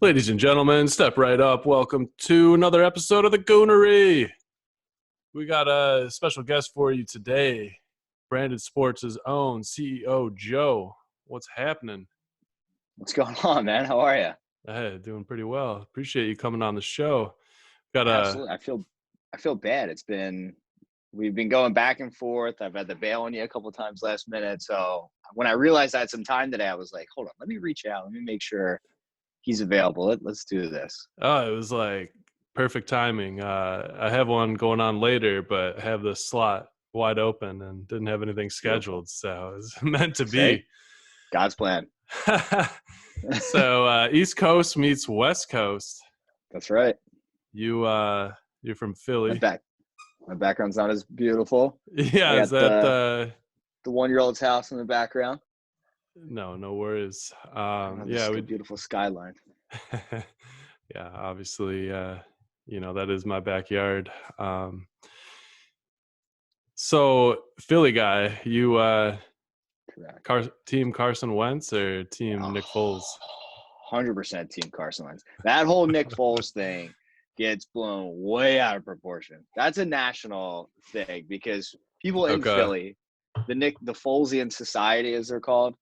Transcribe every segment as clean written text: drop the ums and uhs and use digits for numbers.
Ladies and gentlemen, step right up. Welcome to another episode of the Goonery. We got a special guest for you today. Branded Sports' own CEO, Joe. What's happening? What's going on, man? How are you? Hey, doing pretty well. Appreciate you coming on the show. Absolutely. I feel bad. We've been going back and forth. I've had to bail on you a couple of times last minute. So when I realized I had some time today, I was like, hold on, let me reach out. Let me make sure he's available. Let's do this. Oh, it was like perfect timing. I have one going on later, but have the slot wide open and didn't have anything scheduled. So it was meant to be. See? God's plan. So East Coast meets West Coast. That's right. You're from Philly. My background's not as beautiful. Yeah, is that the 1-year-old's house in the background? No worries. Beautiful skyline. Yeah, obviously, that is my backyard. So Philly guy, you team Carson Wentz or team Nick Foles? 100% team Carson Wentz. That whole Nick Foles thing gets blown way out of proportion. That's a national thing because people in Philly, the Folesian Society, as they're called,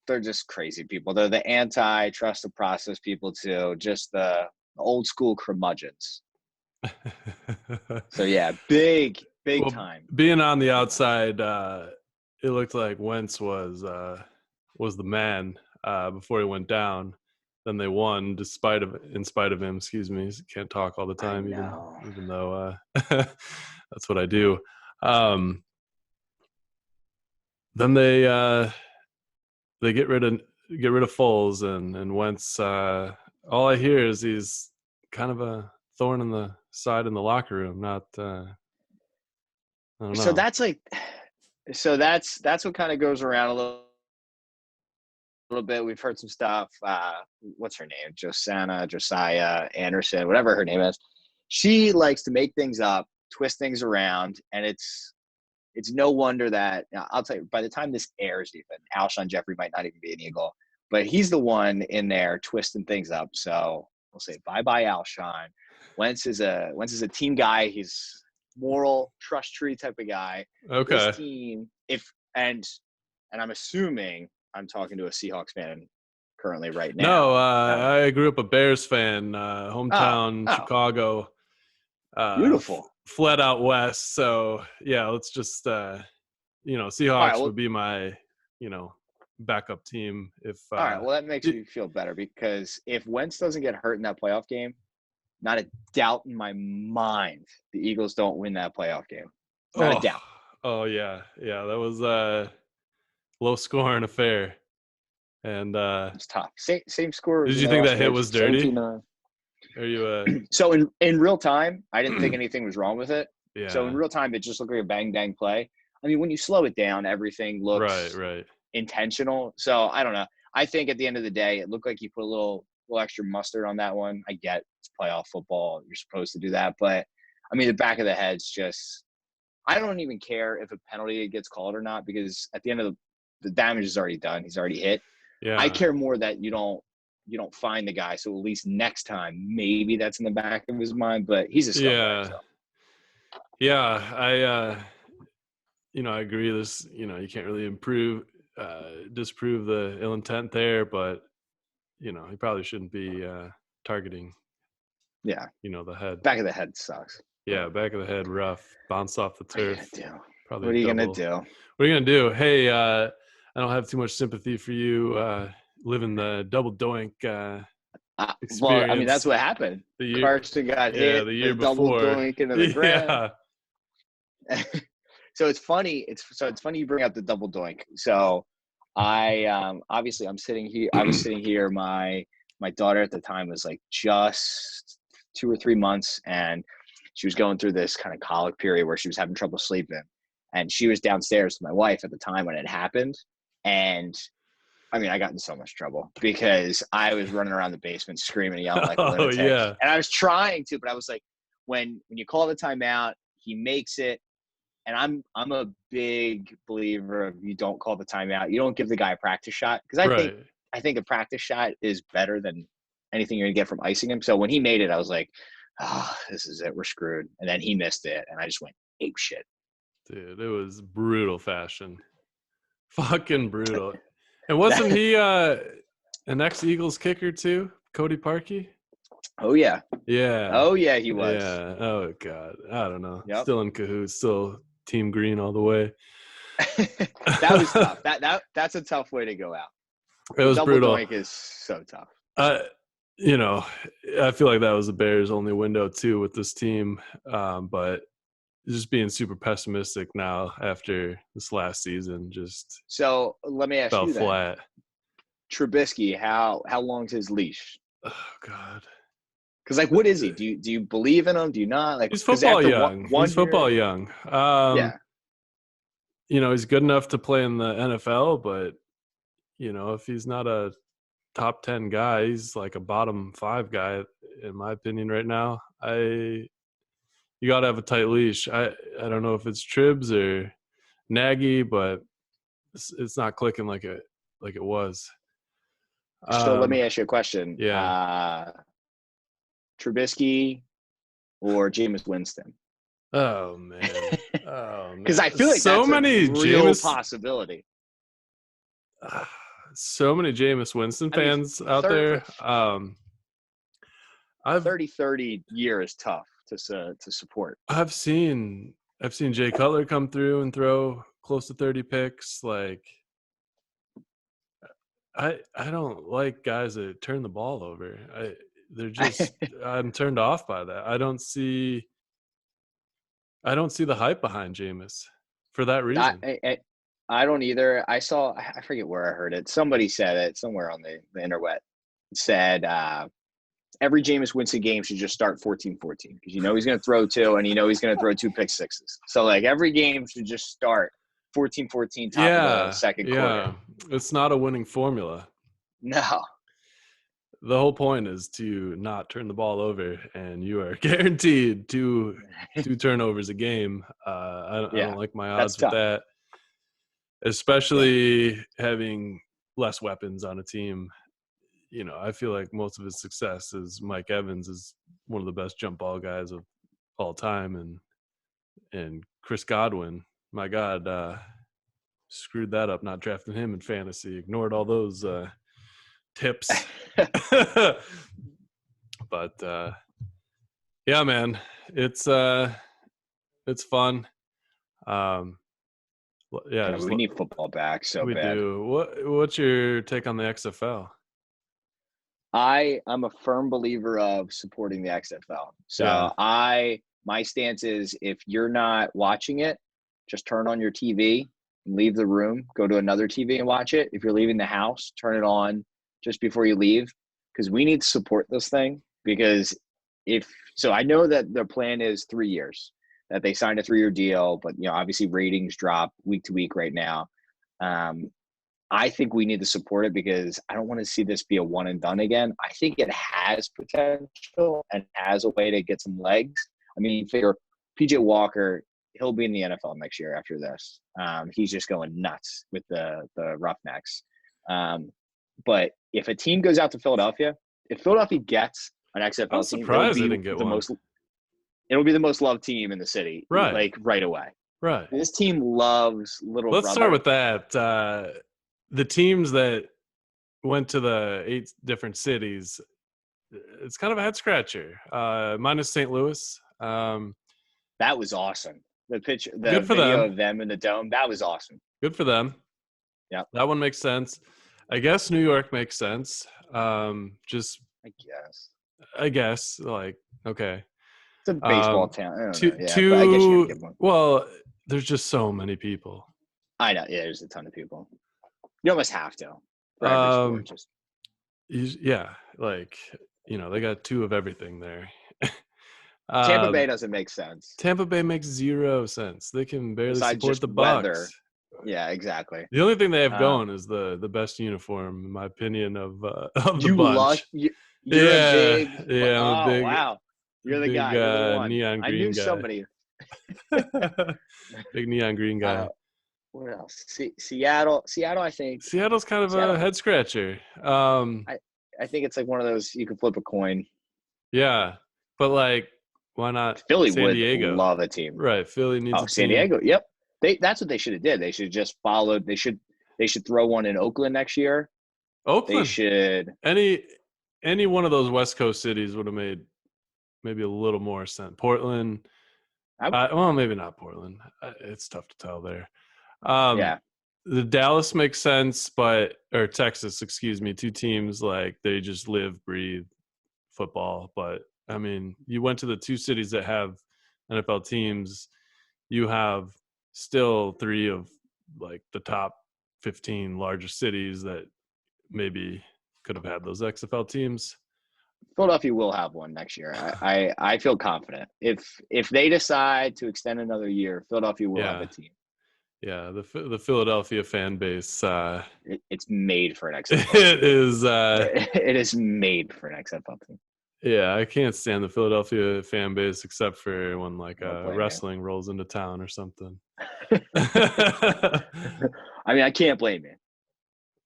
they're just crazy people. They're the anti-trust the process people too, just the old school curmudgeons. So yeah, big time. Being on the outside, it looked like Wentz was the man before he went down. Then they won in spite of him. Excuse me, can't talk all the time, even though that's what I do. Then they get rid of Foles and Wentz. All I hear is he's kind of a thorn in the side in the locker room. Not I don't know. So that's what kind of goes around a little bit. We've heard some stuff. What's her name? Josiah Anderson, whatever her name is. She likes to make things up, twist things around, and it's no wonder that I'll tell you, by the time this airs, even Alshon Jeffrey might not even be an Eagle, but he's the one in there twisting things up. So we'll say bye Alshon. Wentz is a team guy. He's moral trust tree type of guy. Okay. This team, and I'm assuming I'm talking to a Seahawks fan currently right now. No, I grew up a Bears fan, hometown Chicago. Beautiful. Fled out west. So yeah, let's just Seahawks would be my backup team. If all right, well that makes me feel better because if Wentz doesn't get hurt in that playoff game, not a doubt in my mind the Eagles don't win that playoff game. Not a doubt. Oh yeah, that was a low scoring affair, and it's tough. Same score. Did you think that hit was dirty? 17-9. Are you So in real time, I didn't think anything was wrong with it. Yeah. So in real time, it just looked like a bang play. I mean, when you slow it down, everything looks right intentional. So I don't know. I think at the end of the day, it looked like you put a little extra mustard on that one. I get it's playoff football. You're supposed to do that. But, I mean, the back of the head's just – I don't even care if a penalty gets called or not because at the end of the damage is already done. He's already hit. Yeah. I care more that you don't find the guy. So at least next time, maybe that's in the back of his mind. But he's a scumbag. So. Yeah, I agree. This, you can't really disprove the ill intent there, but he probably shouldn't be targeting. Yeah. The head. Back of the head sucks. Yeah, back of the head rough. Bounce off the turf. What are you gonna do? What are you gonna do? Hey, I don't have too much sympathy for you living the double doink experience. Well, I mean that's what happened. Carson got hit. The year double before. Doink into the ground. Yeah. So it's funny. It's funny you bring up the double doink. So I obviously I'm sitting here. I was sitting here. My daughter at the time was like just 2 or 3 months, and she was going through this kind of colic period where she was having trouble sleeping, and she was downstairs with my wife at the time when it happened, and I mean, I got in so much trouble because I was running around the basement screaming and yelling like a lunatic. Yeah. And I was trying to, but I was like, when you call the timeout, he makes it. And I'm a big believer of you don't call the timeout. You don't give the guy a practice shot. Because I think I think a practice shot is better than anything you're gonna get from icing him. So when he made it, I was like, oh, this is it. We're screwed. And then he missed it, and I just went ape shit. Dude, it was brutal fashion. Fucking brutal. And wasn't he an ex-Eagles kicker too? Cody Parkey? Oh yeah. Yeah. Oh yeah, he was. Yeah. Oh God. I don't know. Yep. Still in cahoots. Still Team Green all the way. That was tough. That's a tough way to go out. It was Double brutal. doink is so tough. You know, I feel like that was the Bears' only window too with this team. But just being super pessimistic now after this last season, just so let me ask fell you then. flat. Trubisky, how long's his leash? Oh God. Because like, what is he? Do you believe in him? Do you not? Like, He's football young. He's football year, young. Yeah. You know, he's good enough to play in the NFL, but you know, if he's not a top 10 guy, he's like a bottom 5 guy, in my opinion, right now. You got to have a tight leash. I don't know if it's Tribs or Nagy, but it's not clicking like it was. So let me ask you a question. Yeah. Trubisky or Jameis Winston? Oh man. Oh man. Because I feel like so that's many a real Jameis possibility. So many Jameis Winston fans out there. 30 year is tough to support. I've seen Jay Cutler come through and throw close to 30 picks. Like, I don't like guys that turn the ball over. They're just I'm turned off by that. I don't see the hype behind Jameis for that reason. I don't either. I forget where I heard it. Somebody said it somewhere on the interweb. It said every Jameis Winston game should just start 14-14 because you know he's going to throw 2 and you know he's going to throw 2 pick sixes. So like every game should just start 14-14 top of the second quarter. Yeah, it's not a winning formula. No. The whole point is to not turn the ball over, and you are guaranteed two turnovers a game. I don't like my odds with that, especially having less weapons on a team. You know, I feel like most of his success is Mike Evans is one of the best jump ball guys of all time, and Chris Godwin, my God, screwed that up not drafting him in fantasy. Ignored all those tips. But yeah, man, it's fun. Yeah, we need football back so we bad. do. What's your take on the XFL? I'm a firm believer of supporting the XFL. So my stance is if you're not watching it, just turn on your TV and leave the room, go to another TV and watch it. If you're leaving the house, turn it on just before you leave, because we need to support this thing. Because I know that their plan is 3 years, that they signed a 3-year deal, but you know, obviously ratings drop week to week right now. I think we need to support it because I don't want to see this be a one and done again. I think it has potential and has a way to get some legs. I mean, figure PJ Walker, he'll be in the NFL next year after this. He's just going nuts with the Roughnecks. But if a team goes out to Philadelphia, if Philadelphia gets an XFL team, it'll be the most loved team in the city, right? Like right away. Right. This team loves little. Let's start with that. The teams that went to the 8 different cities, it's kind of a head scratcher. Minus St. Louis. That was awesome. The video of them in the dome, that was awesome. Good for them. Yeah, that one makes sense. I guess New York makes sense. I guess, like, okay. It's a baseball town. Well, there's just so many people. I know. Yeah, there's a ton of people. You almost have to. Yeah, like, you know, they got 2 of everything there. Tampa Bay doesn't make sense. Tampa Bay makes 0 sense. They can barely support the Bucs. Weather. Yeah, exactly. The only thing they have going is the best uniform, in my opinion, of the bunch. You're a big. I'm a big. Wow, you're the guy. You're the one. Neon green I knew guy. somebody. Big neon green guy. What else? Seattle. I think. Seattle's kind of a Seattle. head scratcher. I think it's like one of those you can flip a coin. Yeah, but like, why not Philly San would Diego? love a team. Right, Philly needs Oh, a San team. Diego. Yep. That's what they should have did. They should have just followed. They should throw one in Oakland next year. They Oakland. should. Any one of those West Coast cities would have made maybe a little more sense. Portland. Well, maybe not Portland. It's tough to tell there. Yeah. The Dallas makes sense, or Texas, excuse me, two teams like they just live, breathe football. But I mean, you went to the two cities that have NFL teams. You have still three of like the top 15 largest cities that maybe could have had those XFL teams. Philadelphia will have one next year. I feel confident. If they decide to extend another year, Philadelphia will have a team. Yeah, the Philadelphia fan base. It's made for an XFL. It is. It is made for an XFL team. Yeah, I can't stand the Philadelphia fan base except for when like wrestling rolls into town or something. I mean, I can't blame you.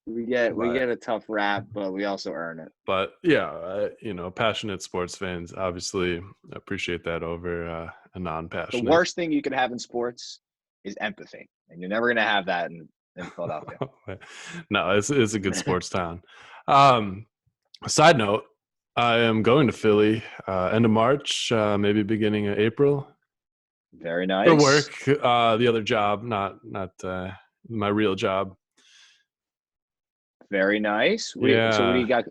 We get a tough rap, but we also earn it. But yeah, passionate sports fans obviously appreciate that over a non-passionate. The worst thing you could have in sports is empathy, and you're never going to have that in Philadelphia. No, it's a good sports town. Side note, I am going to Philly end of March, maybe beginning of April. Very nice. For work, the other job, not my real job. Very nice. So what do you got?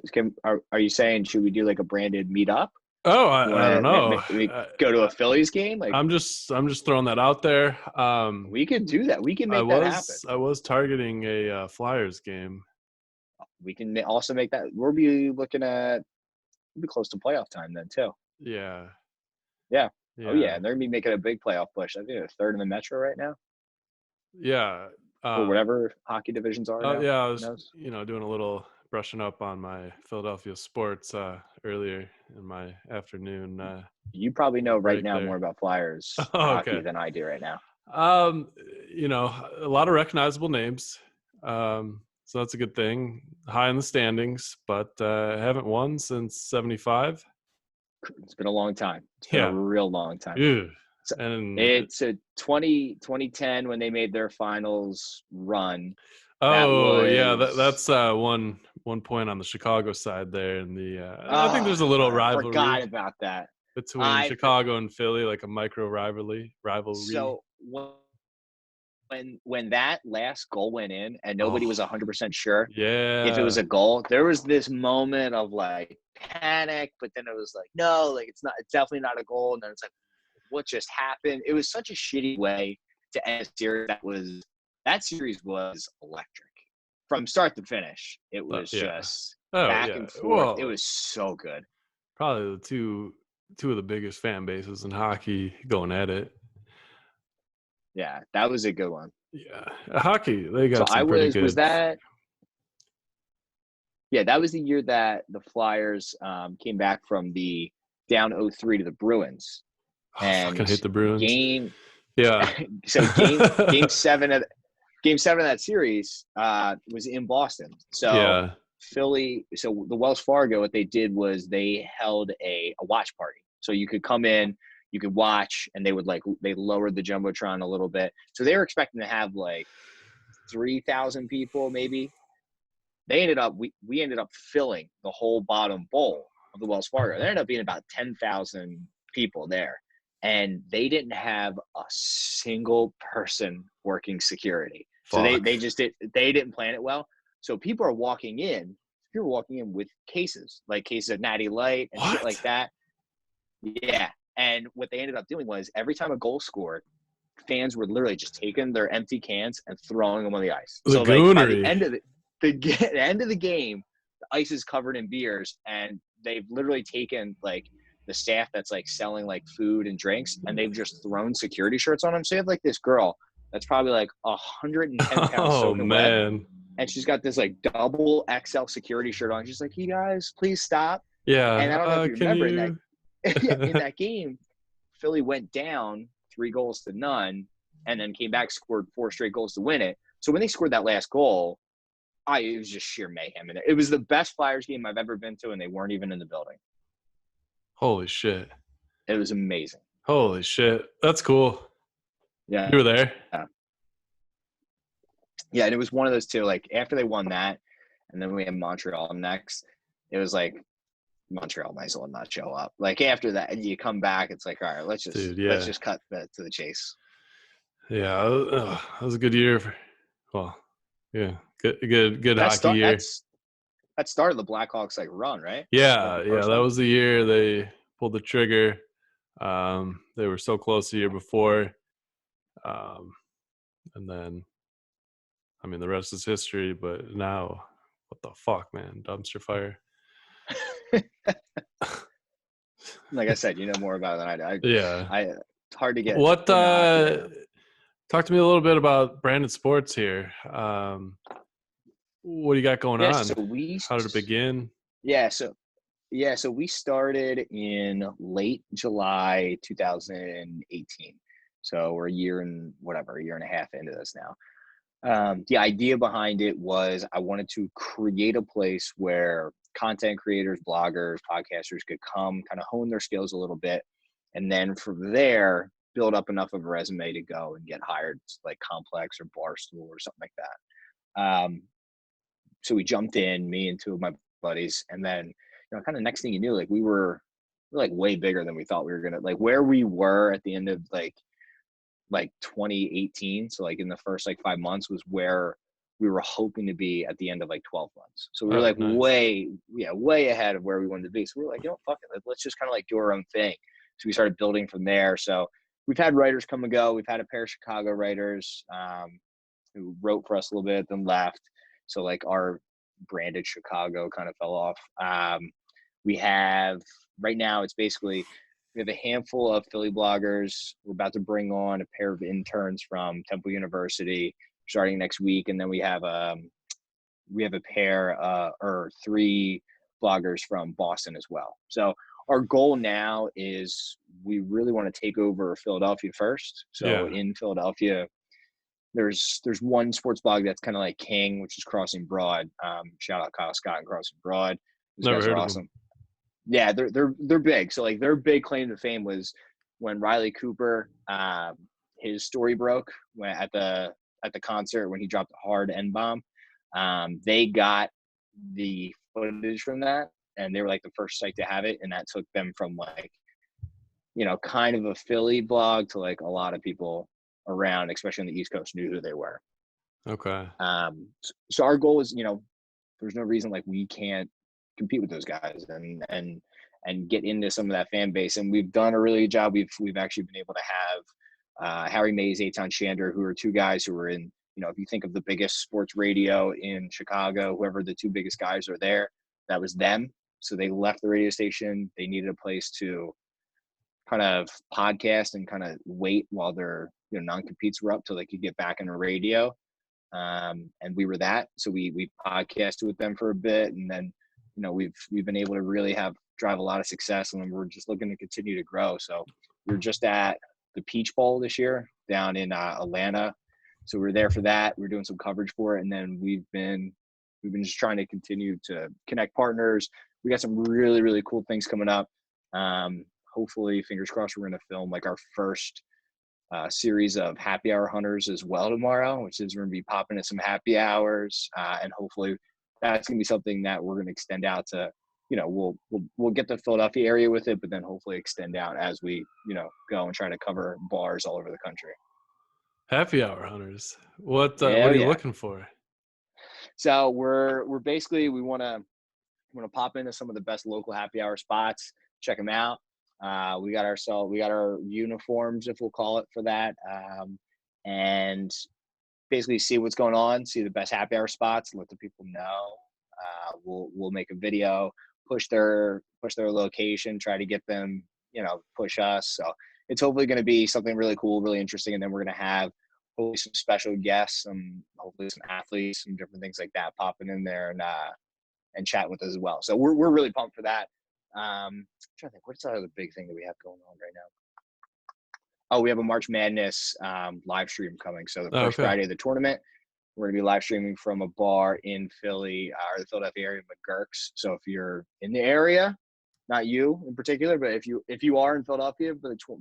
Are you saying should we do like a branded meetup? Oh, I don't know. We go to a Phillies game. Like I'm just throwing that out there. We could do that. We can make that happen. I was targeting a Flyers game. We can also make that. We'll be looking at. We'll be close to playoff time then too. Yeah. Oh yeah, and they're gonna be making a big playoff push. I think they're third in the Metro right now. Yeah. Or whatever hockey divisions are. Now. Yeah, I was doing a little brushing up on my Philadelphia sports earlier in my afternoon. You probably know right now more about Flyers hockey than I do right now. A lot of recognizable names. So that's a good thing. High in the standings, but haven't won since '75. It's been a long time. It's been a real long time. Ew. And it's a 2010 when they made their finals run. That's one point on the Chicago side there, and I think there's a little rivalry. I forgot about that between Chicago and Philly, like a micro rivalry. So when that last goal went in, and nobody was 100% sure if it was a goal, there was this moment of like panic, but then it was like, no, like it's definitely not a goal, and then it's like, what just happened? It was such a shitty way to end a series. That series was electric from start to finish. It was just back and forth. Well, it was so good. Probably the two of the biggest fan bases in hockey going at it. Yeah, that was a good one. Yeah, hockey, they got some pretty good. Was that? Yeah, that was the year that the Flyers came back from the down 0-3 to the Bruins. And I fucking hate the Bruins. So game seven of that series was in Boston. So Philly. So the Wells Fargo, what they did was they held a watch party. So you could come in, you could watch, and they lowered the jumbotron a little bit. So they were expecting to have like 3,000 people, maybe. We ended up filling the whole bottom bowl of the Wells Fargo. There ended up being about 10,000 people there. And they didn't have a single person working security. So they didn't plan it well. So people are walking in with cases of Natty Light and shit like that. Yeah. And what they ended up doing was every time a goal scored, fans were literally just taking their empty cans and throwing them on the ice. So like by the end of the end of the game, the ice is covered in beers, and they've literally taken like the staff that's like selling like food and drinks, and they've just thrown security shirts on them. So you have like this girl that's probably like 110 pounds. Oh man. Wet, and she's got this like double XL security shirt on. She's like, "You guys, please stop." Yeah. And I don't know if you remember in that game, Philly went down 3-0. and then came back, scored 4 straight goals to win it. So when they scored that last goal, it was just sheer mayhem. And it was the best Flyers game I've ever been to, and they weren't even in the building. Holy shit. It was amazing. Holy shit. That's cool. Yeah. You were there? Yeah, and it was one of those two, like, after they won that, and then we had Montreal next, it was like, Montreal might as well not show up. Like, after that, and you come back, it's like, all right, let's just cut to the chase. Yeah, that was a good year. Yeah, good hockey year. That started the Blackhawks like run, right? Yeah, that was the year they pulled the trigger. They were so close the year before, and then, I mean, the rest is history. But now, what the fuck, man? Dumpster fire. Like I said, you know more about it than I do. Yeah. It's hard to get. What? Talk to me a little bit about Branded Sports here. What do you got going on? So how did it begin? So we started in late July 2018. So we're a year and a half into this now. The idea behind it was I wanted to create a place where content creators, bloggers, podcasters could come kind of hone their skills a little bit. And then from there, build up enough of a resume to go and get hired, like Complex or Barstool or something like that. So we jumped in, me and 2 of my buddies, and then, kind of next thing you knew, like we were like way bigger than we thought we were gonna. Like where we were at the end of like 2018, so like in the first like 5 months was where we were hoping to be at the end of like 12 months. So we were like nice. way ahead of where we wanted to be. So we were like, fuck it, let's just kind of like do our own thing. So we started building from there. So we've had writers come and go. We've had a pair of Chicago writers who wrote for us a little bit, then left. So like our branded Chicago kind of fell off. We have right now, it's basically, we have a handful of Philly bloggers. We're about to bring on a pair of interns from Temple University starting next week. And then we have a pair or 3 bloggers from Boston as well. So our goal now is we really want to take over Philadelphia first. So in Philadelphia, there's one sports blog that's kind of like king, which is Crossing Broad. Shout out Kyle Scott and Crossing Broad. Those guys are awesome. Yeah, they're big. So like their big claim to fame was when Riley Cooper, his story broke at the concert when he dropped a hard N-bomb. They got the footage from that, and they were like the first site to have it, and that took them from like, kind of a Philly blog to like a lot of people around, especially on the East Coast, knew who they were. Okay. So our goal is, there's no reason like we can't compete with those guys and get into some of that fan base. And we've done a really good job. We've actually been able to have Harry Mays, Eitan Shander, who are 2 guys who were in, if you think of the biggest sports radio in Chicago, whoever the 2 biggest guys are there, that was them. So they left the radio station. They needed a place to kind of podcast and kind of wait while their non-competes were up till they could get back into radio. And we were that. So we podcasted with them for a bit, and then we've been able to really drive a lot of success, and then we're just looking to continue to grow. So we were just at the Peach Bowl this year down in Atlanta. So we were there for that. We were doing some coverage for it, and then we've been just trying to continue to connect partners. We got some really, really cool things coming up. Hopefully, fingers crossed, we're going to film like our first series of happy hour hunters as well tomorrow, which is we're going to be popping in some happy hours, and hopefully that's going to be something that we're going to extend out to. We'll get the Philadelphia area with it, but then hopefully extend out as we go and try to cover bars all over the country. Happy hour hunters. What are you looking for? So we're basically, we want to pop into some of the best local happy hour spots, check them out. We got our uniforms, if we'll call it, for that, and basically see what's going on, see the best happy hour spots, let the people know. We'll make a video, push their location, try to get them, push us. So it's hopefully going to be something really cool, really interesting, and then we're going to have hopefully some special guests, hopefully some athletes, some different things like that popping in there and chatting with us as well. So we're really pumped for that. I'm trying to think, what's the other big thing that we have going on right we have a March Madness live stream coming. So the first Okay. Friday of the tournament, we're going to be live streaming from a bar in Philly or the Philadelphia area, McGurk's. So if you're in the area, not you in particular, but if you are in Philadelphia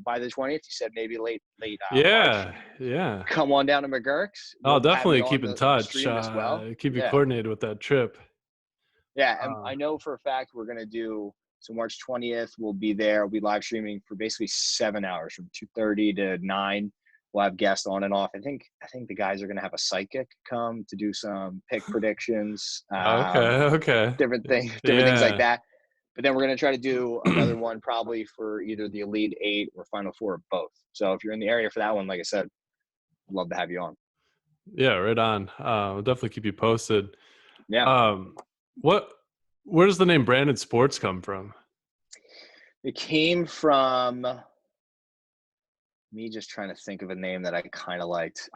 by the 20th, you said maybe late March, Yeah. come on down to McGurk's. I'll We'll have definitely you on keep in the touch. stream as well. Keep you Yeah. coordinated with that trip. Yeah, and I know for a fact we're going to do – so March 20th, we'll be there. We'll be live streaming for basically 7 hours from 2:30 to 9. We'll have guests on and off. I think the guys are going to have a psychic come to do some pick predictions. Okay. Different things like that. But then we're going to try to do another one probably for either the Elite Eight or Final Four or both. So if you're in the area for that one, like I said, I'd love to have you on. Yeah, right on. I'll definitely keep you posted. Yeah. Where does the name Branded Sports come from? It came from me just trying to think of a name that I kind of liked.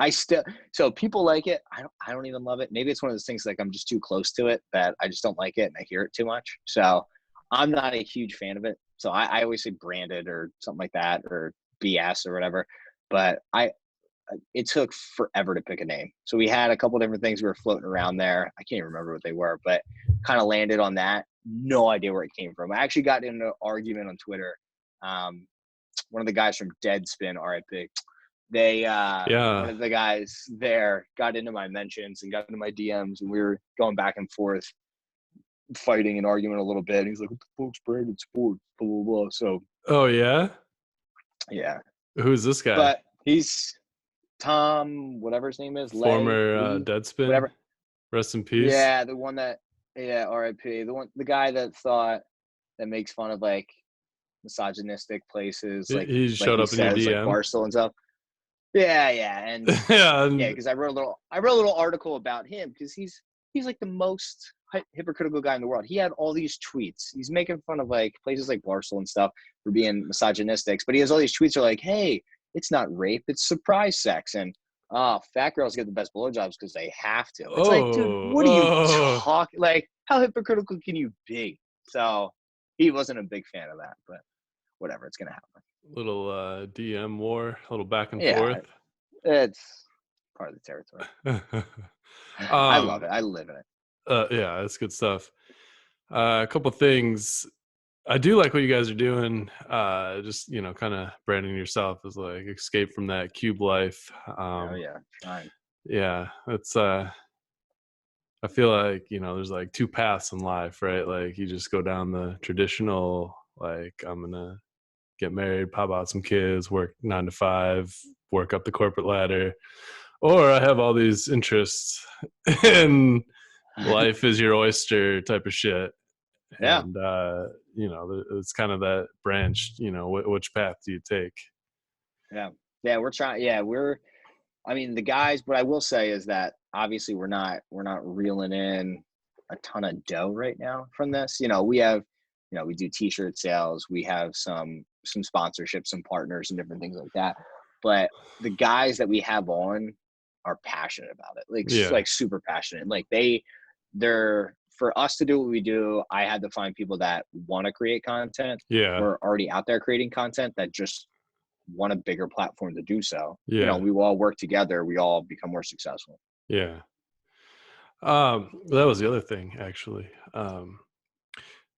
So people like it. I don't even love it. Maybe it's one of those things like I'm just too close to it that I just don't like it and I hear it too much. So I'm not a huge fan of it. So I always say branded or something like that or BS or whatever. But it took forever to pick a name. So we had a couple different things we were floating around there. I can't even remember what they were, but kind of landed on that. No idea where it came from. I actually got into an argument on Twitter. One of the guys from Deadspin, RIP, one of the guys there got into my mentions and got into my DMs, and we were going back and forth, fighting and arguing a little bit. And he's like, "What the fuck's Branded Sports?" Blah blah blah. So. Oh yeah. Yeah. Who's this guy? But he's Tom, whatever his name is, former Deadspin. whatever. Rest in peace. Yeah, the one that, R.I.P. The guy that makes fun of like misogynistic places, like he just showed up in your DM, like Barstool and stuff. Yeah, and because I wrote a little article about him because he's like the most hypocritical guy in the world. He had all these tweets. He's making fun of like places like Barstool and stuff for being misogynistic, but he has all these tweets that are like, hey, it's not rape, it's surprise sex, and fat girls get the best blowjobs because they have to. It's like, dude, what are you talking? Like, how hypocritical can you be? So he wasn't a big fan of that, but whatever, it's gonna happen. Little DM war, a little back and forth. It's part of the territory. I love it. I live in it. Yeah, that's good stuff. A couple things. I do like what you guys are doing. Just, kind of branding yourself as like escape from that cube life. Trying. Yeah, it's I feel like, there's like two paths in life, right? Like you just go down the traditional, like I'm gonna get married, pop out some kids, work 9 to 5, work up the corporate ladder, or I have all these interests and life is your oyster type of shit. Yeah. And, it's kind of that branch, which path do you take? Yeah. Yeah. We're trying. Yeah. The guys, what I will say is that obviously we're not reeling in a ton of dough right now from this. We have, we do t-shirt sales. We have some sponsorships, some partners and different things like that. But the guys that we have on are passionate about it. Like super passionate. Like they're, for us to do what we do, I had to find people that want to create content. Yeah. We're already out there creating content that just want a bigger platform to do so. Yeah. We will all work together. We all become more successful. Yeah. That was the other thing, actually.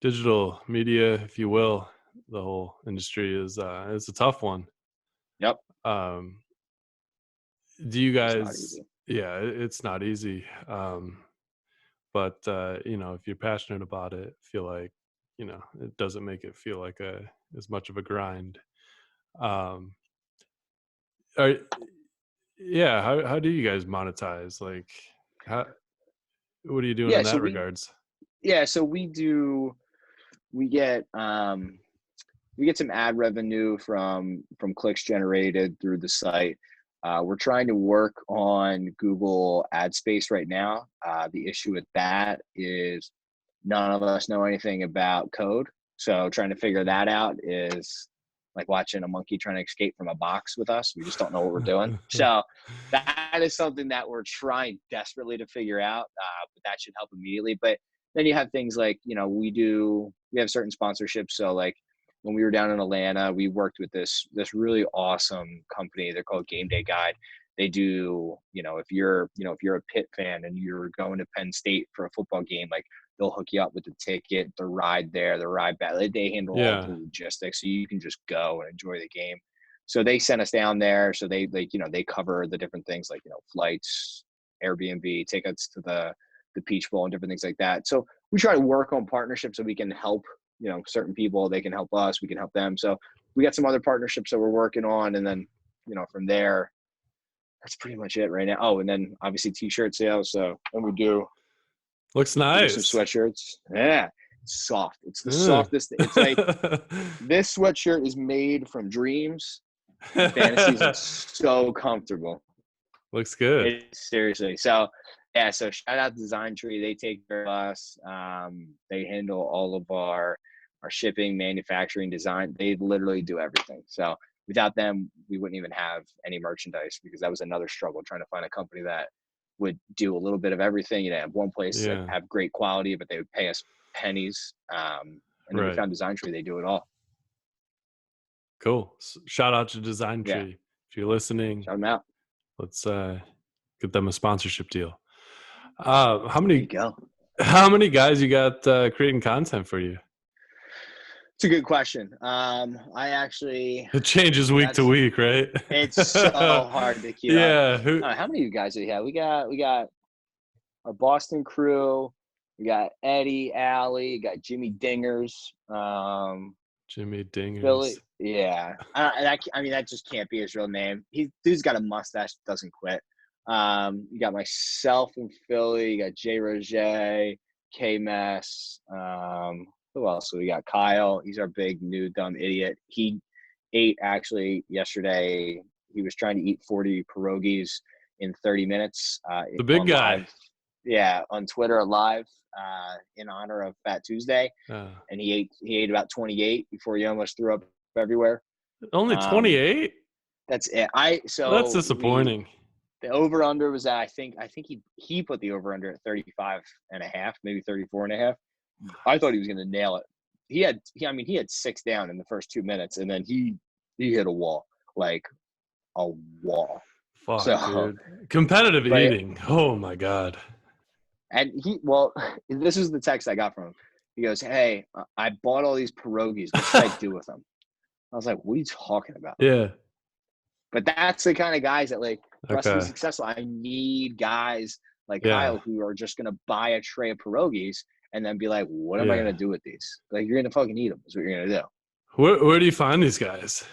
Digital media, if you will, the whole industry is it's a tough one. Yep. Do you guys? It's not easy. But if you're passionate about it, feel like it doesn't make it feel like as much of a grind. How do you guys monetize? Like, what are you doing in that regards? So we get some ad revenue from clicks generated through the site. We're trying to work on Google ad space right now. The issue with that is none of us know anything about code. So trying to figure that out is like watching a monkey trying to escape from a box with us. We just don't know what we're doing. So that is something that we're trying desperately to figure out, but that should help immediately. But then you have things like, we have certain sponsorships. So like when we were down in Atlanta, we worked with this really awesome company. They're called Game Day Guide. They do, if you're a Pitt fan and you're going to Penn State for a football game, like they'll hook you up with the ticket, the ride there, the ride back. They handle all the logistics, so you can just go and enjoy the game. So they sent us down there. So they cover the different things like, flights, Airbnb, tickets to the Peach Bowl and different things like that. So we try to work on partnerships so we can help, certain people. They can help us, we can help them. So we got some other partnerships that we're working on. And then, from there, that's pretty much it right now. Oh, and then obviously t-shirt sales. So, and we do. Looks nice. Some sweatshirts. Yeah. It's soft. It's the softest. It's like this sweatshirt is made from dreams. Fantasies are so comfortable. Looks good. Seriously. So, yeah. So shout out to Design Tree. They take care of us. They handle all of our shipping, manufacturing, design. They literally do everything. So without them, we wouldn't even have any merchandise, because that was another struggle, trying to find a company that would do a little bit of everything. Have one place that have great quality, but they would pay us pennies. And then we found Design Tree. They do it all. Cool. Shout out to Design Tree. Yeah. If you're listening, shout them out. Let's get them a sponsorship deal. How many guys you got creating content for you? It's a good question. It changes week to week, right? It's so hard to keep up. How many of you guys do we have? We got our Boston crew. We got Eddie, Allie, got Jimmy Dingers. Jimmy Dingers. Billy. Yeah. That just can't be his real name. Dude's got a mustache that doesn't quit. You got myself in Philly. You got Jay Roger, K-Mess. Who else? So we got Kyle. He's our big new dumb idiot. He ate actually yesterday. He was trying to eat 40 pierogies in 30 minutes. The big guy. Live. Yeah, on Twitter live in honor of Fat Tuesday. And he ate about 28 before he almost threw up everywhere. Only 28? That's it. That's disappointing. The over under was at, I think he put the over under at 35 and a half, maybe 34 and a half. I thought he was going to nail it. He had 6 down in the first 2 minutes, and then he hit a wall, like a wall. Fuck, dude. Competitive eating. Oh my God. And this is the text I got from him. He goes, "Hey, I bought all these pierogies. What should I do with them?" I was like, "What are you talking about?" Yeah. But that's the kind of guys that, like, for us to be successful, I need guys like Kyle who are just going to buy a tray of pierogies and then be like, what am I going to do with these? Like, you're going to fucking eat them is what you're going to do. Where do you find these guys?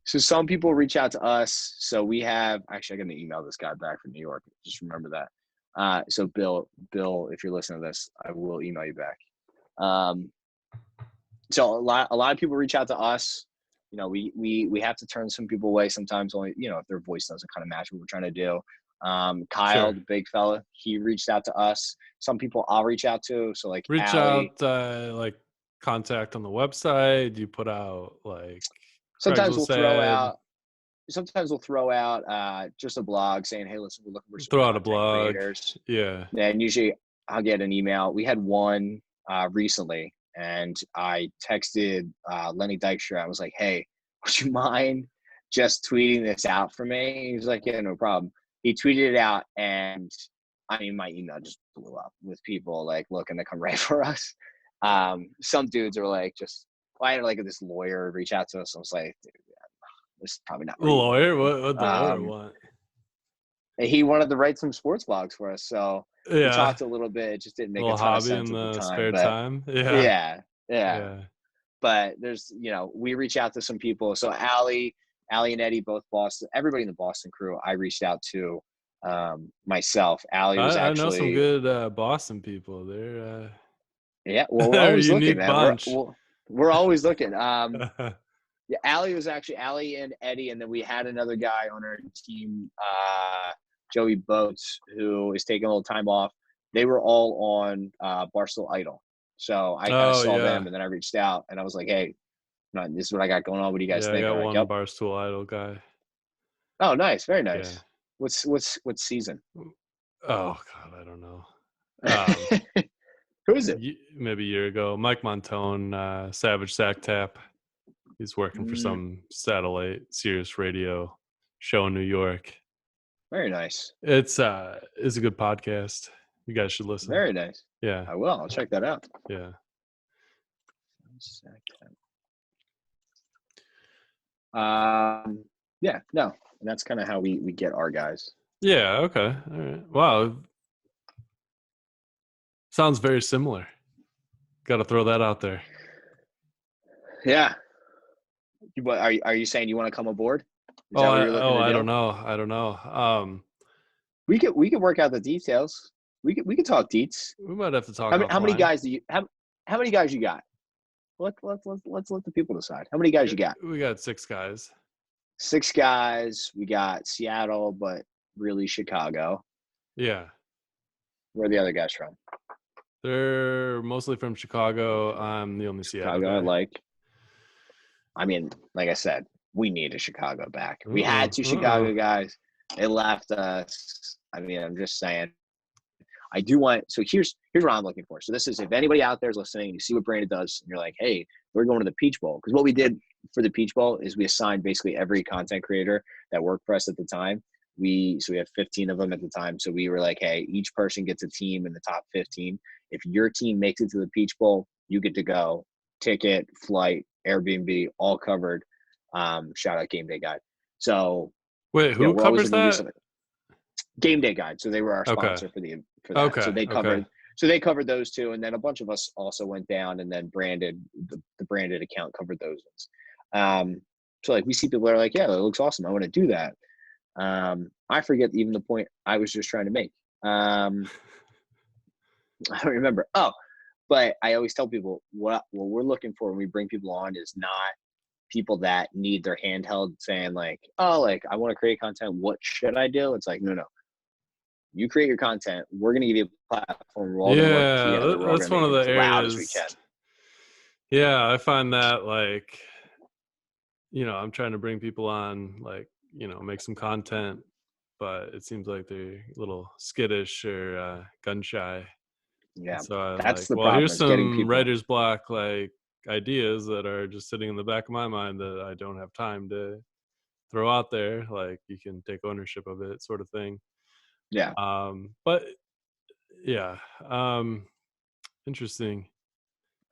So some people reach out to us. So we have – actually, I'm going to email this guy back from New York. Just remember that. So Bill, if you're listening to this, I will email you back. So a lot of people reach out to us. We have to turn some people away sometimes, only, if their voice doesn't kind of match what we're trying to do. Kyle, the big fella, he reached out to us. Some people I'll reach out to. So like Allie, like contact on the website. Do you put out like sometimes we'll throw out just a blog saying, hey, listen, we're looking for some throw out a blog creators. Yeah. And usually I'll get an email. We had one recently, and I texted Lenny Dykstra. I was like, hey, would you mind just tweeting this out for me? He was like, yeah, no problem. He tweeted it out, and my email just blew up with people like looking to come write for us. Some dudes are like, I had like this lawyer reach out to us. I was like, dude, this is probably not. The lawyer? What the lawyer want? He wanted to write some sports blogs for us, so we talked a little bit. It just didn't make a ton of sense in at the time, spare time. Yeah. But there's, we reach out to some people. So Allie and Eddie, both Boston, everybody in the Boston crew, I reached out to myself. Allie was I know some good Boston people. They're we're always looking, man. We're always looking. Allie and Eddie, and then we had another guy on our team, Joey Boats, who is taking a little time off. They were all on Barstool Idol. So I kind of saw them, and then I reached out, and I was like, hey, this is what I got going on. What do you guys think? I got one Barstool Idol guy. Oh, nice. Very nice. Yeah. What's season? Oh, God, I don't know. Who is it? Maybe a year ago. Mike Montone, Savage Sack Tap. He's working for some satellite Sirius radio show in New York. Very nice. It's a good podcast. You guys should listen. Very nice. Yeah. I will. I'll check that out. Yeah. Yeah, no. And that's kind of how we get our guys. Yeah, okay. All right. Wow. Sounds very similar. Got to throw that out there. Yeah. Are you saying you want to come aboard? I don't know. We could work out the details. We could talk deets. We might have to talk. How many guys do you how many guys you got? Let's let the people decide. How many guys you got? We got 6 guys. 6 guys. We got Seattle, but really Chicago. Yeah. Where are the other guys from? They're mostly from Chicago. I'm the only Seattle guy. I mean, like I said, we need a Chicago back. We had 2 Chicago guys. They left us. I mean, I'm just saying. I do want – so here's what I'm looking for. So this is – if anybody out there is listening and you see what Brandon does and you're like, hey, we're going to the Peach Bowl. Because what we did for the Peach Bowl is we assigned basically every content creator that worked for us at the time. So we have 15 of them at the time. So we were like, hey, each person gets a team in the top 15. If your team makes it to the Peach Bowl, you get to go. Ticket, flight, Airbnb, all covered. Shout out Game Day Guide. So wait, who covers that? Game Day Guide. So they were our sponsor for that. Okay. So they covered. Okay. So they covered those 2, and then a bunch of us also went down, and then branded the branded account covered those ones. So like we see people that are like, yeah, that looks awesome. I want to do that. I forget even the point I was just trying to make. I don't remember. Oh, but I always tell people what we're looking for when we bring people on is not people that need their handheld saying like, oh, like I want to create content. What should I do? It's like, no. You create your content. We're going to give you a platform. We're all going to work together. That's one of the areas. Loud as we can. Yeah, I find that like, I'm trying to bring people on, like, make some content, but it seems like they're a little skittish or gun shy. Yeah, so that's the problem. Here's some writer's block like ideas that are just sitting in the back of my mind that I don't have time to throw out there. Like you can take ownership of it, sort of thing. Yeah. But yeah, interesting.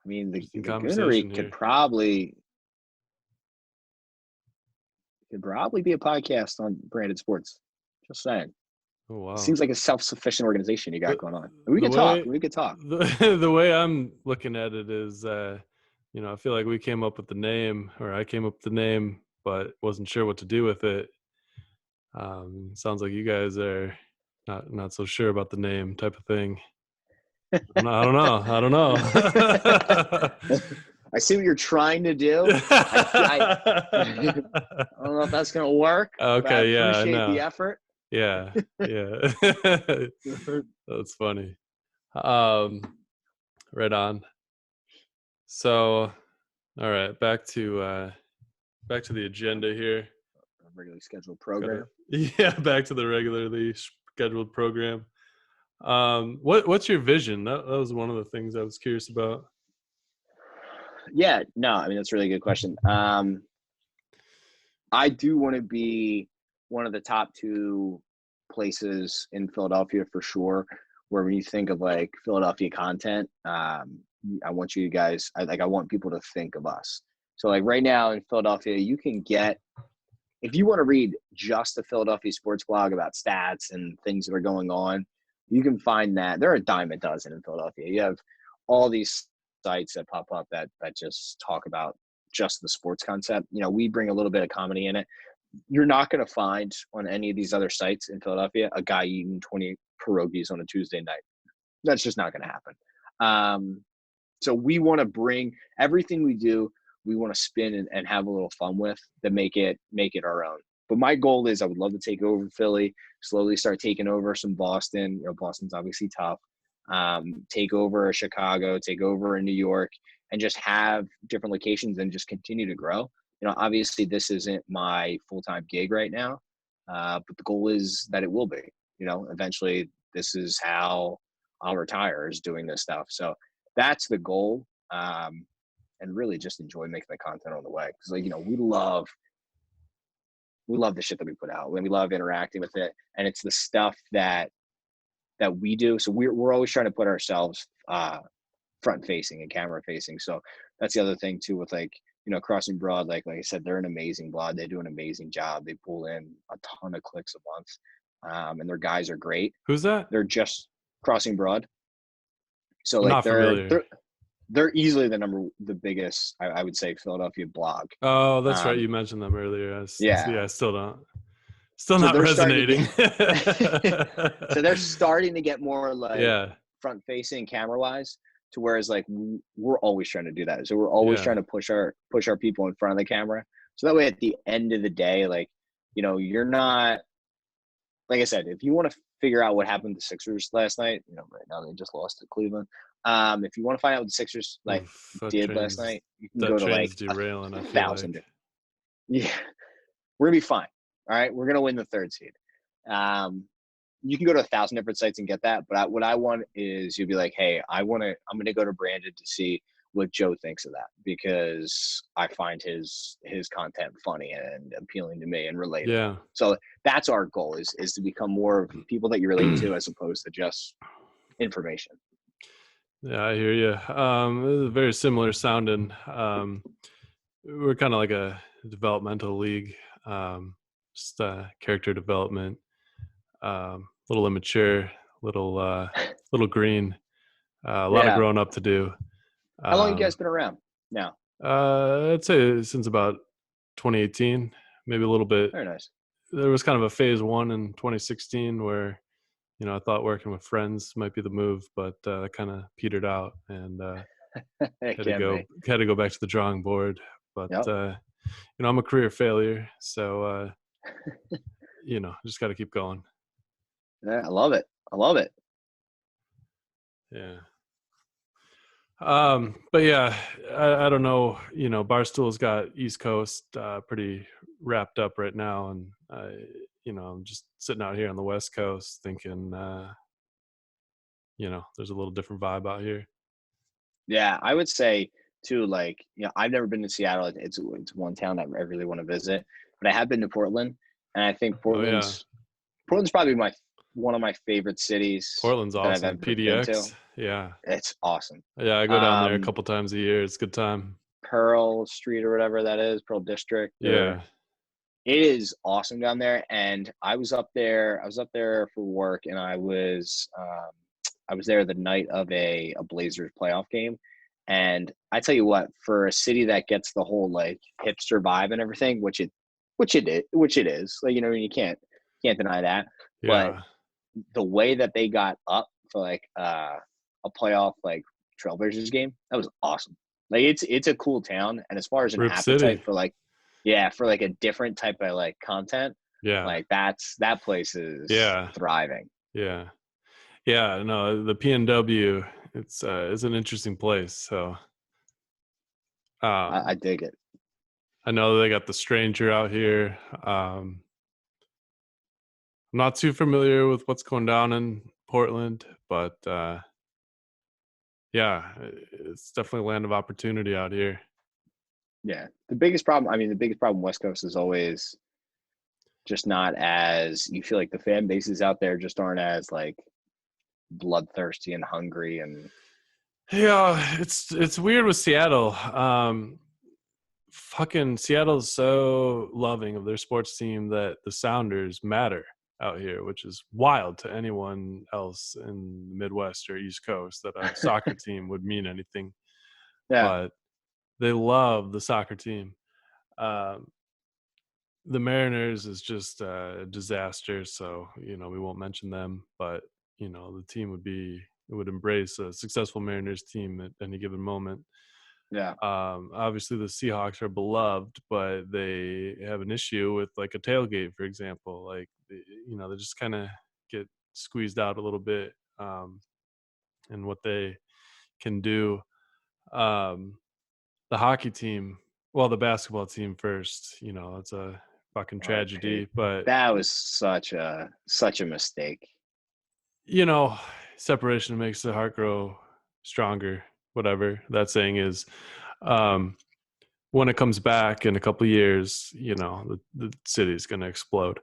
I mean, the Goonery could probably be a podcast on branded sports. Just saying. Oh, wow. It seems like a self-sufficient organization you got going on. We could talk. The way I'm looking at it is, I feel like we came up with the name, or I came up with the name, but wasn't sure what to do with it. Sounds like you guys are not so sure about the name type of thing. I don't know. I see what you're trying to do. I don't know if that's going to work. Okay, I appreciate the effort. Yeah. That's funny. Right on. So, all right, back to the agenda here. Regularly scheduled program. Back to the regularly scheduled program. What's your vision? That was one of the things I was curious about. Yeah, no, I mean that's a really good question. I do want to be one of the top 2 places in Philadelphia for sure, where when you think of like Philadelphia content, I want you guys, I want people to think of us. So like right now in Philadelphia, you can get, if you want to read just a Philadelphia sports blog about stats and things that are going on, you can find that. There are a dime a dozen in Philadelphia. You have all these sites that pop up that just talk about just the sports concept. We bring a little bit of comedy in it. You're not going to find on any of these other sites in Philadelphia a guy eating 20 pierogies on a Tuesday night. That's just not going to happen. So we want to bring everything we do, we want to spin and have a little fun with to make it our own. But my goal is I would love to take over Philly, slowly start taking over some Boston. Boston's obviously tough. Take over Chicago, take over in New York, and just have different locations and just continue to grow. Obviously this isn't my full-time gig right now, but the goal is that it will be. Eventually this is how I'll retire, is doing this stuff. So that's the goal. and really just enjoy making the content on the way. Because, like, you know, we love the shit that we put out, and we love interacting with it, and it's the stuff that we do. So we're always trying to put ourselves front facing and camera facing. So that's the other thing too with, like, you know, Crossing Broad, like I said, they're an amazing blog. They do an amazing job. They pull in a ton of clicks a month, and their guys are great. Who's that? They're just Crossing Broad. So I'm like not familiar. they're easily the biggest, I would say, Philadelphia blog. Oh, that's right. You mentioned them earlier. Yeah. I still So not they're resonating. So they're starting to get more like yeah. front facing camera wise, to whereas like we're always trying to do that. So we're always trying to push our people in front of the camera. So that way at the end of the day, like, you know, you're not, like I said, if you want to figure out what happened to the Sixers last night, you know, right now they just lost to Cleveland. If you want to find out what the Sixers did last night, you can go to like derailing, 1,000. Like. Yeah, we're gonna be fine. All right, we're gonna win the 3rd seed. You can go to 1,000 different sites and get that, but what I want is you'll be like, hey, I'm gonna go to Brandon to see what Joe thinks of that, because I find his content funny and appealing to me and relatable. Yeah. So that's our goal, is to become more of people that you relate to, as opposed to just information. Yeah, I hear you. Very similar sounding. We're kind of like a developmental league, just character development, little immature, little green, a lot of growing up to do. How long have you guys been around now? I'd say since about 2018, maybe a little bit. Very nice. There was kind of a phase 1 in 2016 where, you know, I thought working with friends might be the move, but kind of petered out, and had to go back to the drawing board. But you know, I'm a career failure, so you know, just got to keep going. Yeah, I love it. Yeah. But yeah, I don't know, you know, Barstool's got East Coast pretty wrapped up right now, and you know, I'm just sitting out here on the West Coast thinking, you know, there's a little different vibe out here. Yeah, I would say too, like, you know, I've never been to Seattle. It's one town that I really want to visit, but I have been to Portland, and I think Portland's probably one of my favorite cities. Portland's awesome. PDX. Yeah. It's awesome. Yeah, I go down there a couple times a year. It's a good time. Pearl Street or whatever that is, Pearl District. Yeah. It is awesome down there. And I was up there for work, and I was there the night of a Blazers playoff game. And I tell you what, for a city that gets the whole like hipster vibe and everything, which it is, like, you know, you can't deny that. Yeah. But the way that they got up for like a playoff like Trailblazers game, that was awesome. Like, it's a cool town, and as far as an appetite for like, for like a different type of like content, like that place is thriving. Yeah. No, the PNW, it's an interesting place. So I dig it. I know they got the Stranger out here. I'm not too familiar with what's going down in Portland, but yeah, it's definitely a land of opportunity out here. Yeah. The biggest problem West Coast is always just not as, you feel like the fan bases out there just aren't as like bloodthirsty and hungry. And yeah, it's weird with Seattle. Fucking Seattle's so loving of their sports team that the Sounders matter out here, which is wild to anyone else in the Midwest or East Coast that a soccer team would mean anything. Yeah. But they love the soccer team. The Mariners is just a disaster, so, you know, we won't mention them, but, you know, the team would embrace a successful Mariners team at any given moment. Yeah. Obviously the Seahawks are beloved, but they have an issue with like a tailgate, for example. Like, you know, they just kind of get squeezed out a little bit in what they can do. The hockey team, well, the basketball team first, you know, it's a fucking tragedy, but that was such a mistake. You know, separation makes the heart grow stronger, whatever that saying is. When it comes back in a couple of years, the city is going to explode.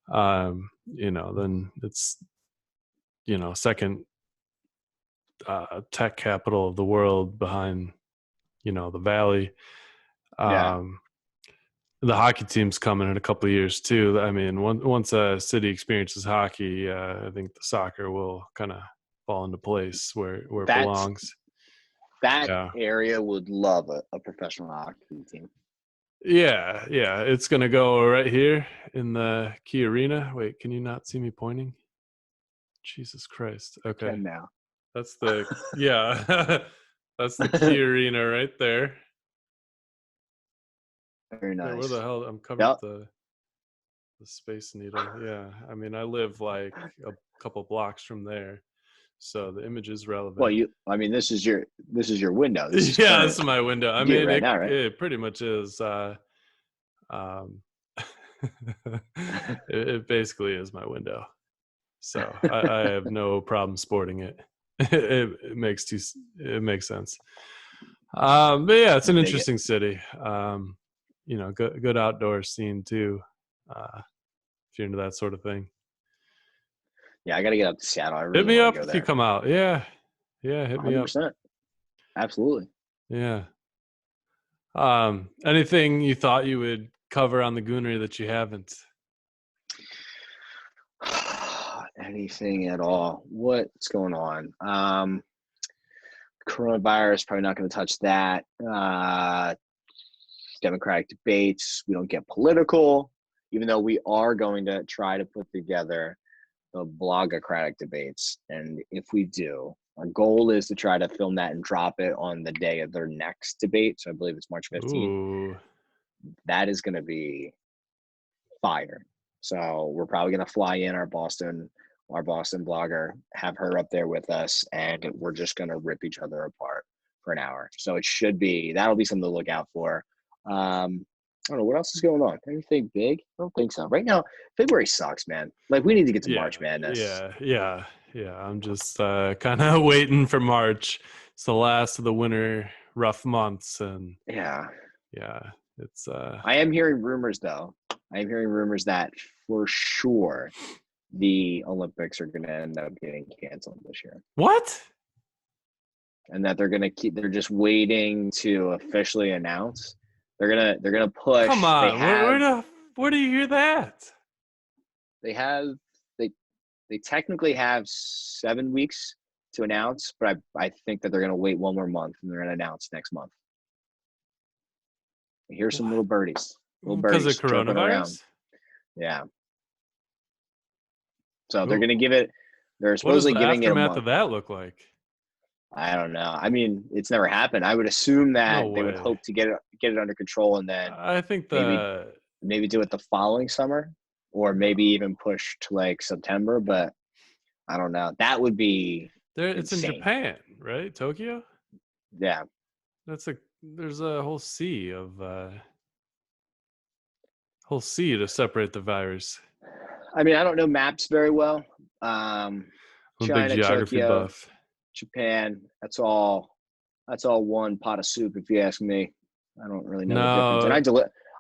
Then it's, second tech capital of the world behind, the Valley. Yeah. The hockey team's coming in a couple of years too. I mean, once a city experiences hockey, I think the soccer will kind of fall into place where it belongs. That Yeah. area would love a professional hockey team. Yeah. It's going to go right here in the Key Arena. Wait, can you not see me pointing? Jesus Christ. Okay. Can now. That's the, yeah. That's the Key Arena right there. Very nice. Yeah, where the hell? I'm covering the Space Needle. Yeah. I mean, I live like a couple blocks from there. So the image is relevant. Well, this is your window. This is my window. I mean, right now, right? It pretty much is. It basically is my window. So I have no problem sporting it. It makes sense. But yeah, it's an interesting city. Good outdoor scene too. If you're into that sort of thing. Yeah, I got to get up to Seattle. I really hit me up if you come out. Yeah, hit 100%. Me up. Absolutely. Yeah. Anything you thought you would cover on the Goonery that you haven't? Anything at all? What's going on? Coronavirus, probably not going to touch that. Democratic debates, we don't get political, even though we are going to try to put together the blogocratic debates. And if we do, our goal is to try to film that and drop it on the day of their next debate. So I believe it's March 15th. Ooh. That is going to be fire. So we're probably going to fly in our Boston blogger, have her up there with us, and we're just going to rip each other apart for an hour. So that'll be something to look out for. I don't know what else is going on. Anything big? I don't think so. Right now, February sucks, man. Like, we need to get to March Madness. Yeah. I'm just kind of waiting for March. It's the last of the winter rough months, and yeah, it's. I am hearing rumors, though. That for sure the Olympics are going to end up getting canceled this year. What? And that they're just waiting to officially announce. They're gonna push. Come on, where do you hear that? They technically have 7 weeks to announce, but I think that they're gonna wait one more month and they're gonna announce next month. Here's some little birdies because of coronavirus. Yeah. So they're gonna give it. They're supposedly giving it a month. What does the aftermath of that look like? I don't know. I mean, it's never happened. I would assume that they would hope to get it under control, and then I think maybe do it the following summer, or maybe even push to like September. But I don't know. That would be. It's in Japan, right? Tokyo. Yeah. There's a whole sea to separate the virus. I mean, I don't know maps very well. I'm a big geography Tokyo, buff. Japan, that's all one pot of soup, if you ask me. I don't really know the difference. And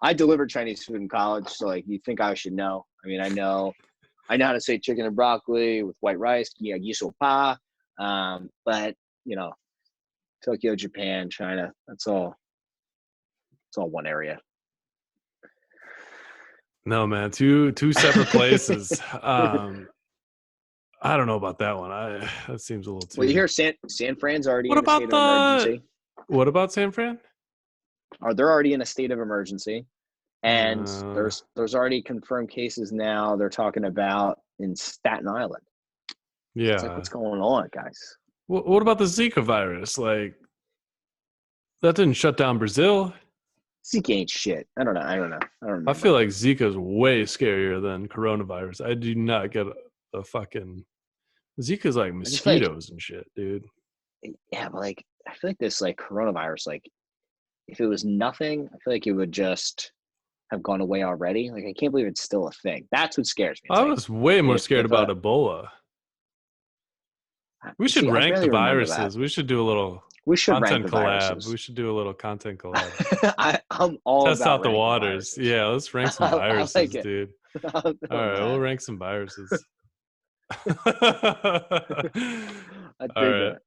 I delivered Chinese food in college, so like you think I should know. I mean, I know how to say chicken and broccoli with white rice, giso pa. But Tokyo, Japan, China, it's all one area. No, man, two separate places. I don't know about that one. That seems a little too. Well, you hear San Fran's already in a state of emergency. What about San Fran? They're already in a state of emergency, and there's already confirmed cases now. They're talking about in Staten Island. Yeah, it's like, what's going on, guys? What about the Zika virus? Like, that didn't shut down Brazil. Zika ain't shit. I don't know. I feel like Zika is way scarier than coronavirus. I do not get a fucking Zika's like mosquitoes and shit, dude. Yeah, but like I feel like this like coronavirus, like if it was nothing, I feel like it would just have gone away already. Like I can't believe it's still a thing. That's what scares me. I was way more scared about Ebola. We should rank the viruses. We should do a little We should rank Content the collab. viruses. We should do a little content collab. I'm all Test about out the ranking waters. viruses. Yeah, let's rank some I viruses, like it. dude. Oh, All right, we'll man. rank some viruses. I All dig right, it.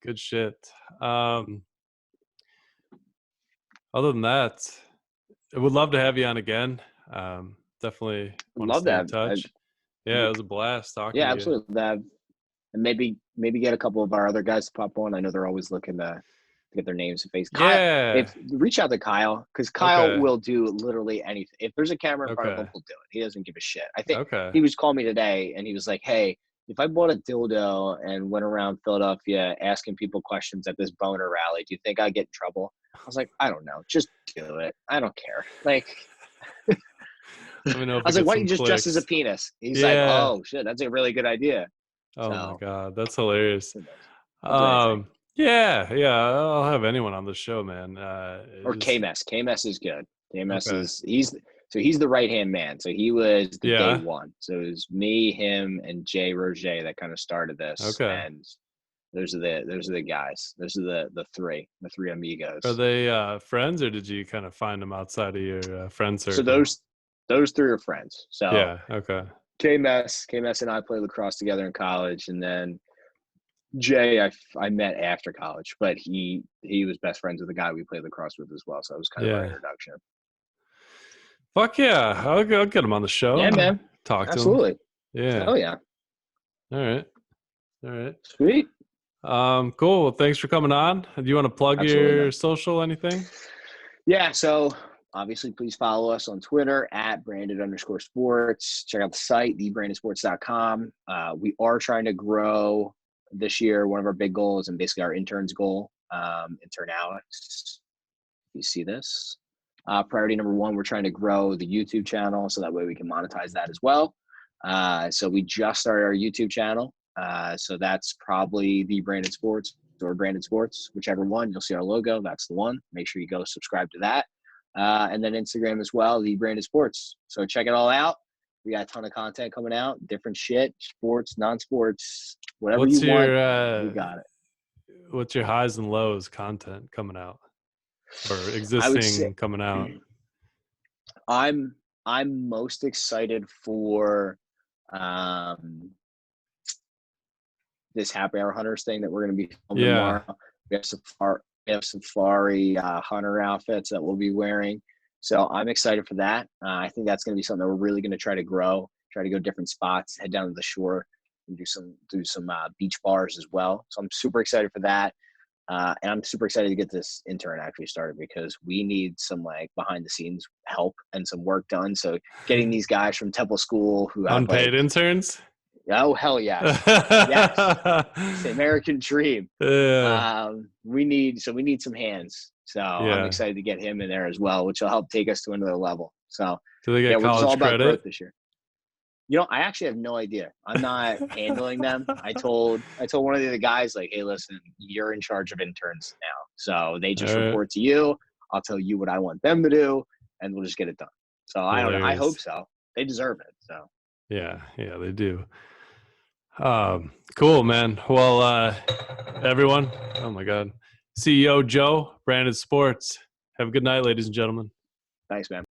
good shit. Other than that, I would love to have you on again. Definitely want to Love stay in that. touch. Yeah, it was a blast talking Yeah, to you. absolutely. That, and maybe get a couple of our other guys to pop on. I know they're always looking to get their names and face. Kyle, Yeah. if reach out to Kyle, because Kyle Okay. will do literally anything. If there's a camera in front of him, Okay. he'll do it. He doesn't give a shit. I think Okay. he was calling me today, and he was like, "Hey, if I bought a dildo and went around Philadelphia asking people questions at this boner rally, do you think I'd get in trouble?" I was like, "I don't know. Just do it. I don't care." Like, Let me know if I was it like, gets "Why some don't you just dress as a clicks. penis?" He's like, Yeah. "Oh shit, that's a really good idea." Oh my So, god, that's hilarious. who knows? I'll do anything. Yeah, I'll have anyone on the show, man. Or Just KMS. KMS is good. KMS okay. is he's the right hand man. So he was the day Yeah. one. So it was me, him, and Jay Roger that kind of started this. Okay. And those are the guys. Those are the three amigos. Are they friends, or did you kind of find them outside of your friend So circle? those three are friends. So Yeah. Okay. KMS and I played lacrosse together in college, and then Jay I met after college, but he was best friends with the guy we played lacrosse with as well. So it was kind of our Yeah. introduction. Fuck yeah! I'll get him on the show. Yeah, man. Talk to him. Absolutely. Yeah. Oh yeah. All right. All right. Sweet. Cool. Well, thanks for coming on. Do you want to plug Absolutely, your man. social, anything? Yeah, so obviously please follow us on Twitter at branded_sports. Check out the site, thebrandedsports.com. We are trying to grow this year. One of our big goals and basically our intern's goal, intern Alex, if you see this. Priority number one, we're trying to grow the YouTube channel so that way we can monetize that as well. So we just started our YouTube channel. So that's probably The Branded Sports or Branded Sports, whichever one. You'll see our logo. That's the one. Make sure you go subscribe to that. And then Instagram as well, The Branded Sports. So check it all out. We got a ton of content coming out, different shit, sports, non-sports, whatever What's you want, we got it. What's your highs and lows content coming out or I would say existing coming out? I'm most excited for this Happy Hour Hunters thing that we're going to be filming tomorrow. We have safari hunter outfits that we'll be wearing. So I'm excited for that. I think that's going to be something that we're really going to try to grow, try to go different spots, head down to the shore and do some beach bars as well. So I'm super excited for that. And I'm super excited to get this intern actually started because we need some like behind the scenes help and some work done. So getting these guys from Temple School who have Unpaid interns? Oh, hell yes. Yes. It's the American dream. Yeah. We need some hands. So I'm excited to get him in there as well, which will help take us to another level. So do they get we're just all college about credit growth this year. I actually have no idea. I'm not handling them. I told one of the other guys, like, hey, listen, you're in charge of interns now. So they just report to you. I'll tell you what I want them to do, and we'll just get it done. So I don't know. I hope so. They deserve it. So yeah, they do. Cool, man. Well, everyone, oh my God. CEO Joe, Branded Sports. Have a good night, ladies and gentlemen. thanks, man.